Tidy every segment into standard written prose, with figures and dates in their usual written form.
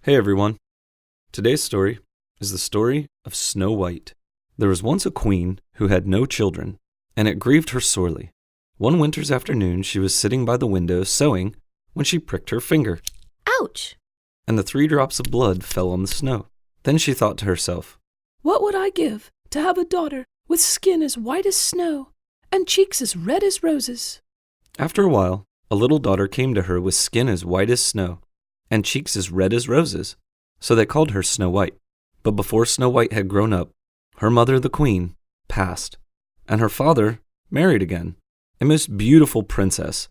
Hey everyone. Today's story is the story of Snow White. There was once a queen who had no children, and it grieved her sorely. One winter's afternoon she was sitting by the window sewing when she pricked her finger. Ouch! And the 3 drops of blood fell on the snow. Then she thought to herself, "What would I give to have a daughter with skin as white as snow and cheeks as red as roses?" After a while, a little daughter came to her with skin as white as snow and cheeks as red as roses, so they called her Snow White. But before Snow White had grown up, her mother, the queen, passed, and her father married again, a most beautiful princess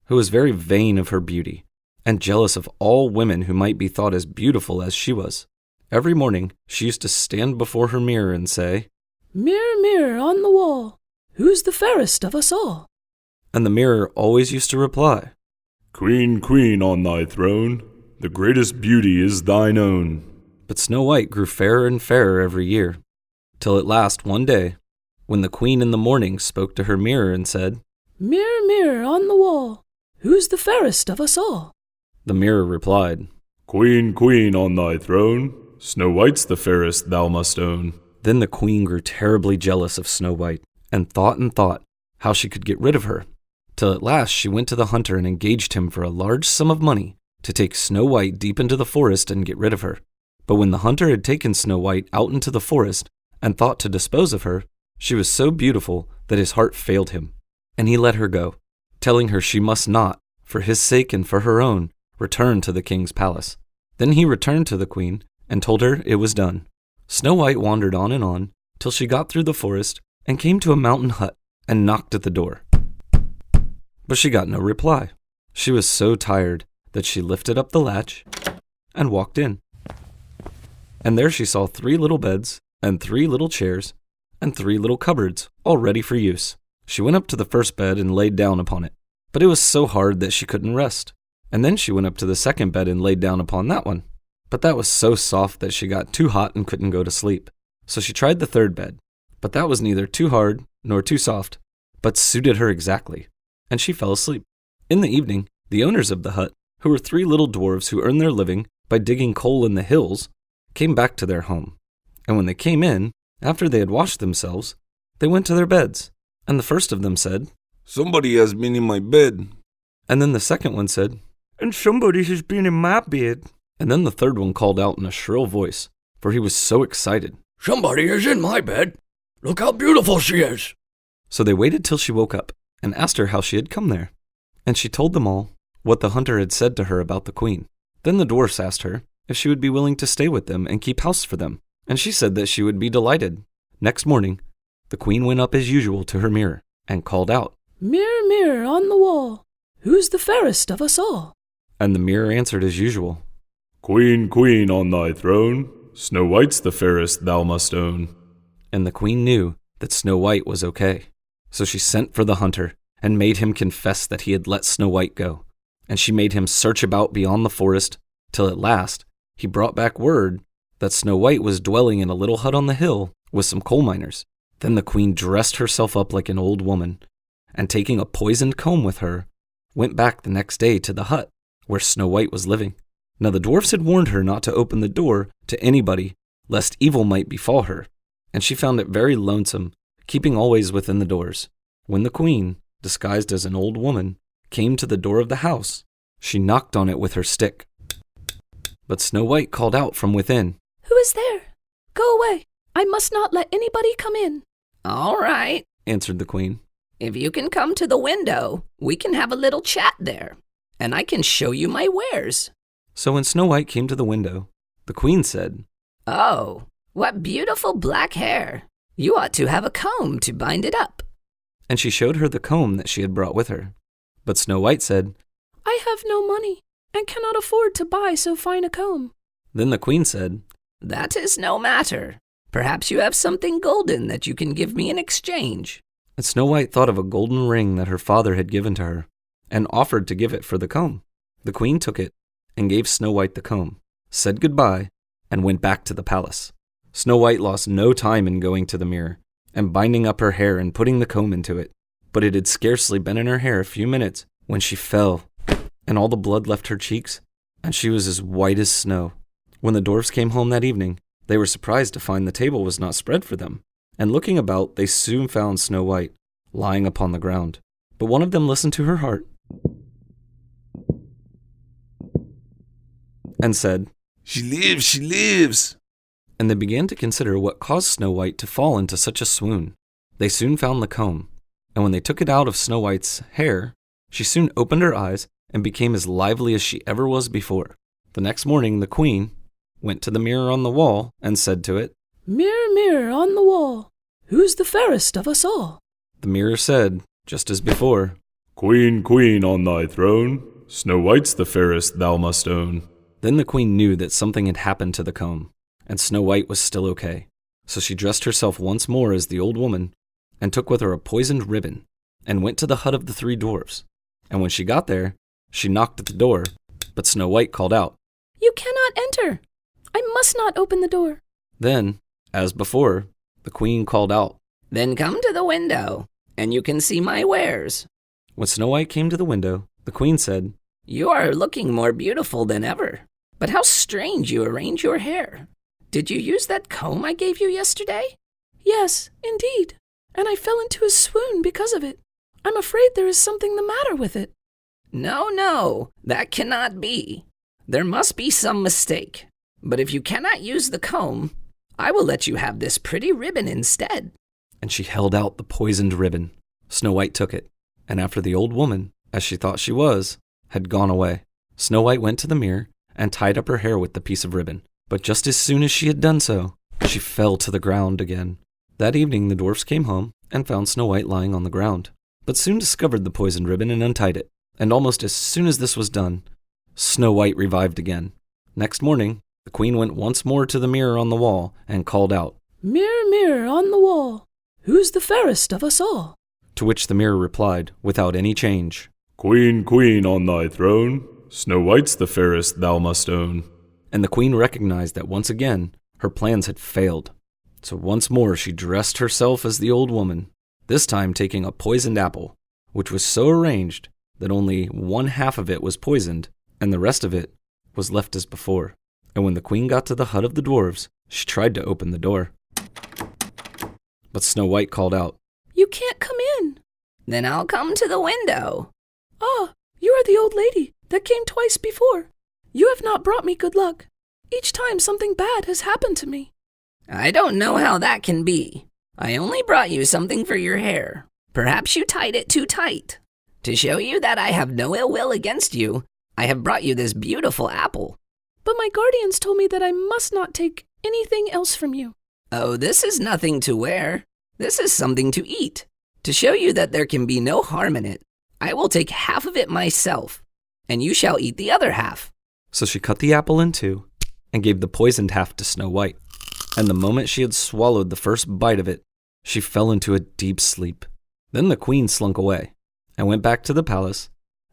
who was very vain of her beauty and jealous of all women who might be thought as beautiful as she was. Every morning she used to stand before her mirror and say, "Mirror, mirror on the wall, who's the fairest of us all?" And the mirror always used to reply, "Queen, queen on thy throne, the greatest beauty is thine own." But Snow White grew fairer and fairer every year, till at last one day, when the queen in the morning spoke to her mirror and said, "Mirror, mirror on the wall, who's the fairest of us all?" the mirror replied, "Queen, queen on thy throne, Snow White's the fairest thou must own." Then the queen grew terribly jealous of Snow White, and thought how she could get rid of her, till at last she went to the hunter and engaged him for a large sum of money to take Snow White deep into the forest and get rid of her. But when the hunter had taken Snow White out into the forest and thought to dispose of her, she was so beautiful that his heart failed him, and he let her go, telling her she must not, for his sake and for her own, return to the king's palace. Then he returned to the queen and told her it was done. Snow White wandered on till she got through the forest and came to a mountain hut and knocked at the door. But she got no reply. She was so tired that she lifted up the latch and walked in. And there she saw 3 little beds and 3 little chairs and 3 little cupboards, all ready for use. She went up to the first bed and laid down upon it, but it was so hard that she couldn't rest. And then she went up to the second bed and laid down upon that one, but that was so soft that she got too hot and couldn't go to sleep. So she tried the third bed, but that was neither too hard nor too soft, but suited her exactly, and she fell asleep. In the evening, the owners of the hut, who were 3 little dwarves who earned their living by digging coal in the hills, came back to their home. And when they came in, after they had washed themselves, they went to their beds. And the first of them said, "Somebody has been in my bed." And then the second one said, "And somebody has been in my bed." And then the third one called out in a shrill voice, for he was so excited, "Somebody is in my bed. Look how beautiful she is." So they waited till she woke up and asked her how she had come there. And she told them all what the hunter had said to her about the queen. Then the dwarfs asked her if she would be willing to stay with them and keep house for them, and she said that she would be delighted. Next morning, the queen went up as usual to her mirror and called out, "Mirror, mirror on the wall, who's the fairest of us all?" And the mirror answered as usual, "Queen, queen on thy throne, Snow White's the fairest thou must own." and the queen knew that Snow White was okay. So she sent for the hunter and made him confess that he had let Snow White go, and she made him search about beyond the forest till at last he brought back word that Snow White was dwelling in a little hut on the hill with some coal miners. Then the queen dressed herself up like an old woman, and taking a poisoned comb with her, went back the next day to the hut where Snow White was living. Now the dwarfs had warned her not to open the door to anybody, lest evil might befall her, and she found it very lonesome, keeping always within the doors. When the queen, disguised as an old woman, came to the door of the house, she knocked on it with her stick. But Snow White called out from within, "Who is there? Go away. I must not let anybody come in." All right. answered the queen. If you can come to the window, we can have a little chat there, and I can show you my wares. So when Snow White came to the window, the queen said, Oh, what beautiful black hair. You ought to have a comb to bind it up. and she showed her the comb that she had brought with her. But Snow White said, "I have no money and cannot afford to buy so fine a comb." Then the queen said, That is no matter. Perhaps you have something golden that you can give me in exchange. and Snow White thought of a golden ring that her father had given to her, and offered to give it for the comb. The queen took it and gave Snow White the comb, said goodbye, and went back to the palace. Snow White lost no time in going to the mirror and binding up her hair and putting the comb into it. But it had scarcely been in her hair a few minutes when she fell, and all the blood left her cheeks, and she was as white as snow. When the dwarfs came home that evening, they were surprised to find the table was not spread for them, and looking about, they soon found Snow White lying upon the ground. But one of them listened to her heart and said, She lives, she lives. and they began to consider what caused Snow White to fall into such a swoon. They soon found the comb, and when they took it out of Snow White's hair, she soon opened her eyes and became as lively as she ever was before. The next morning, the queen went to the mirror on the wall and said to it, Mirror, mirror on the wall, who's the fairest of us all? The mirror said, just as before, Queen, queen on thy throne, Snow White's the fairest thou must own. Then the queen knew that something had happened to the comb, and Snow White was still okay. So she dressed herself once more as the old woman, and took with her a poisoned ribbon, and went to the hut of the 3 dwarfs. And when she got there, she knocked at the door, but Snow White called out. You cannot enter. I must not open the door. Then, as before, the queen called out. Then come to the window, and you can see my wares. When Snow White came to the window, the queen said, You are looking more beautiful than ever. But how strange you arrange your hair. Did you use that comb I gave you yesterday? Yes, indeed. And I fell into a swoon because of it. I'm afraid there is something the matter with it. No, that cannot be. There must be some mistake. But if you cannot use the comb, I will let you have this pretty ribbon instead. and she held out the poisoned ribbon. Snow White took it, and after the old woman, as she thought she was, had gone away, Snow White went to the mirror and tied up her hair with the piece of ribbon. But just as soon as she had done so, she fell to the ground again. That evening the dwarfs came home and found Snow White lying on the ground, but soon discovered the poisoned ribbon and untied it. And almost as soon as this was done, Snow White revived again. Next morning, the queen went once more to the mirror on the wall and called out, Mirror, mirror on the wall, who's the fairest of us all? to which the mirror replied, without any change, Queen, queen on thy throne, Snow White's the fairest thou must own. And the queen recognized that once again her plans had failed. So once more she dressed herself as the old woman, this time taking a poisoned apple, which was so arranged that only one half of it was poisoned and the rest of it was left as before. And when the queen got to the hut of the dwarves, she tried to open the door. But Snow White called out, You can't come in. Then I'll come to the window. Ah, you are the old lady that came twice before. You have not brought me good luck. Each time something bad has happened to me. I don't know how that can be. I only brought you something for your hair. Perhaps you tied it too tight. To show you that I have no ill will against you, I have brought you this beautiful apple. But my guardians told me that I must not take anything else from you. Oh, this is nothing to wear. This is something to eat. To show you that there can be no harm in it, I will take half of it myself, and you shall eat the other half. So she cut the apple in two and gave the poisoned half to Snow White. And the moment she had swallowed the first bite of it, she fell into a deep sleep. Then the queen slunk away and went back to the palace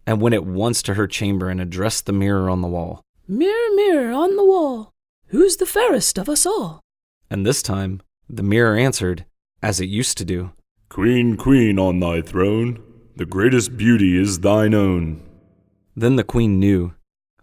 and went at once to her chamber and addressed the mirror on the wall. Mirror, mirror on the wall, who's the fairest of us all? And this time, the mirror answered, as it used to do, Queen, queen on thy throne, the greatest beauty is thine own. Then the queen knew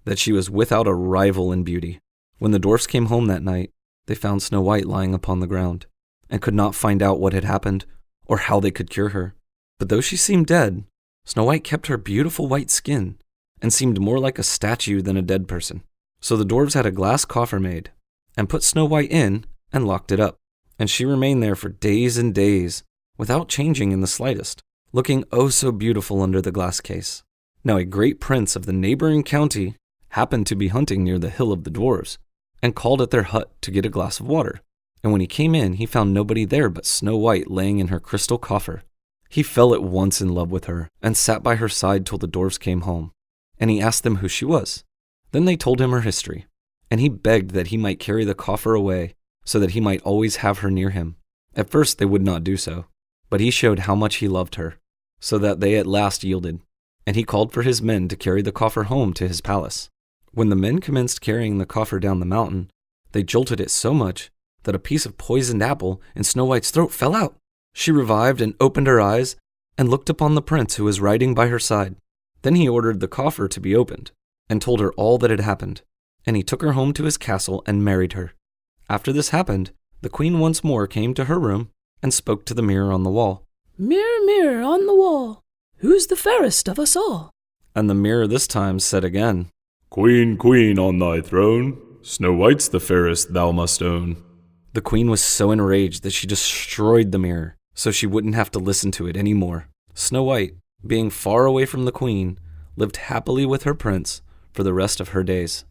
that she was without a rival in beauty. When the dwarfs came home that night, they found Snow White lying upon the ground, and could not find out what had happened, or how they could cure her. But though she seemed dead, Snow White kept her beautiful white skin, and seemed more like a statue than a dead person. So the dwarves had a glass coffer made, and put Snow White in, and locked it up. And she remained there for days and days, without changing in the slightest, looking oh so beautiful under the glass case. Now a great prince of the neighboring county happened to be hunting near the hill of the dwarves, and called at their hut to get a glass of water. And when he came in, he found nobody there but Snow White laying in her crystal coffer. He fell at once in love with her, and sat by her side till the dwarves came home. And he asked them who she was. Then they told him her history, and he begged that he might carry the coffer away, so that he might always have her near him. At first they would not do so, but he showed how much he loved her, so that they at last yielded, and he called for his men to carry the coffer home to his palace. When the men commenced carrying the coffer down the mountain, they jolted it so much that a piece of poisoned apple in Snow White's throat fell out. She revived and opened her eyes and looked upon the prince who was riding by her side. Then he ordered the coffer to be opened, and told her all that had happened. and he took her home to his castle and married her. After this happened, the queen once more came to her room and spoke to the mirror on the wall. Mirror, mirror on the wall, who's the fairest of us all? And the mirror this time said again, Queen, queen on thy throne, Snow White's the fairest thou must own. The queen was so enraged that she destroyed the mirror so she wouldn't have to listen to it anymore. Snow White, being far away from the queen, lived happily with her prince for the rest of her days.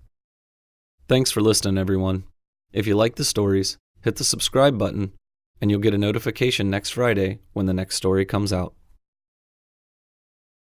Thanks for listening, everyone. If you like the stories, hit the subscribe button, and you'll get a notification next Friday when the next story comes out.